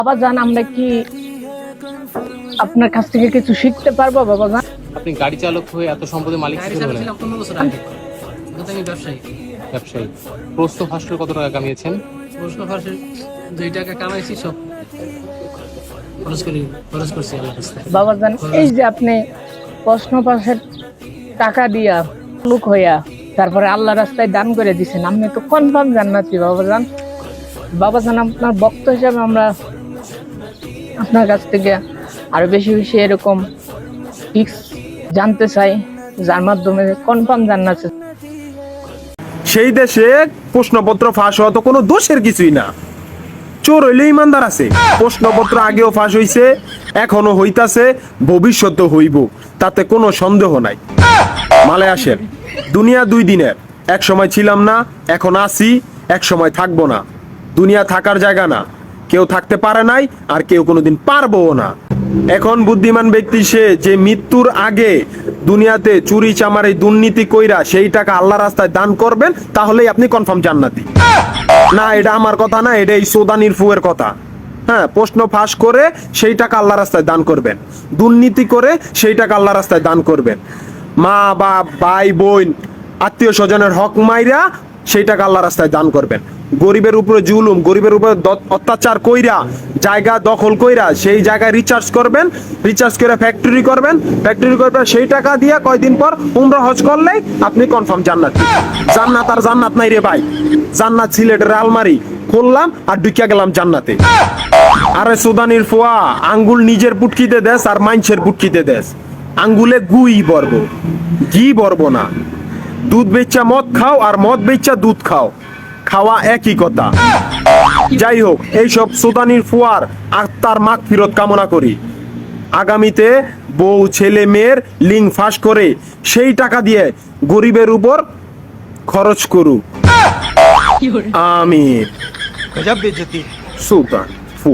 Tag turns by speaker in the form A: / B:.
A: বাবা জান, আমরা কি আপনার কাছ থেকে কিছু শিখতে পারবো বাবা জান?
B: আপনি গাড়ি চালক হয়ে এত সম্পদের মালিক
C: গাড়ি
B: কিভাবে হলেন?
C: চালাচ্ছিলাম 15 বছর আগে। এখন তো আমি ব্যবসায়ী।
B: ব্যবসায়ী। প্রশ্ন ফাঁস করে কত টাকা কামিয়েছেন?
C: প্রশ্ন ফাঁসে 2 টাকা কামাইছি, সব খরচ করছি আল্লাহর রাস্তায়।
A: বাবা জান, এই যে আপনি প্রশ্ন পাশের টাকা দিয়া লোক হইয়া তারপরে আল্লাহ রাস্তায় দান করে দিছেন, আপনি তো কনফার্ম জান্নাতি বাবা জান। বাবা জান, আপনার ভক্ত হিসাবে আমরা আপনার কাছ থেকে আরো বেশি বেশি এরকম টিপস জানতে চাই, যার মাধ্যমে কনফার্ম জান্নাত।
D: সেই দেশে প্রশ্নপত্র ফাঁস হওয়া তো কোনো দোষের কিছুই না। চোর হইলে ইমানদার আছে। প্রশ্নপত্র আগেও ফাঁস হইছে, এখনো হইতাছে, ভবিষ্যতে হইব, তাতে কোনো সন্দেহ নাই। মালে আসেন, দুনিয়া 2 দিনের। এক সময় ছিলাম না, এখন আছি, এক সময় থাকবো না। দুনিয়া থাকার জায়গা না, কেউ থাকতে পারে নাই, আর কেউ কোনোদিন পারবো না। এখন বুদ্ধিমান ব্যক্তি সে যে মৃত্যুর আগে দুনিয়াতে চুরি চামারি দুর্নীতি কইরা সেই টাকা আল্লাহ রাস্তায় দান করবেন, তাহলেই আপনি কনফার্ম জান্নাতি। না, এটা আমার কথা না, এটা এই সোদানির ফুয়ের কথা। হ্যাঁ, প্রশ্ন ফাঁস করে সেই টাকা আল্লাহ রাস্তায় দান করবেন, দুর্নীতি করে সেই টাকা আল্লাহ রাস্তায় দান করবেন, মা বা ভাই বোন আত্মীয় স্বজনের হক মাইরা সেই টাকা আল্লাহ রাস্তায় দান করবেন। গরিবের উপরে জুলুম, গরিবের উপরে অত্যাচার কইরা জায়গা দখল কইরা সেই জায়গায় রিচার্জ করবেন, রিচার্জ করে ফ্যাক্টরি করবেন, সেই টাকা দিয়ে কয়দিন পর উমরা হজ করলেই আপনি কনফার্ম জান্নাত। জান্নাত আর জান্নাত নাই রে ভাই। জান্নাত সিলেটের আলমারি খুললাম আর ঢুকিয়া গেলাম জান্নাতে। আরে সুদানির ফোয়া, আঙ্গুল নিজের পুটকিতে দেশ আর মাইনছের পুটকিতে দেশ। আঙ্গুলে গুই বর্ব, ঘি বর্ব না। দুধ বেচা মদ খাও আর মদ বেচা দুধ খাও, খাওয়া একই কথা। যাই হোক, এইসব সুদানির ফুয়ার আত্মার মাগফিরাত কামনা করি। আগামীতে বউ ছেলে মেয়ের লিঙ্ক ফাঁস করে সেই টাকা দিয়ে গরিবের উপর খরচ করু। আমিন। সুলতান ফু।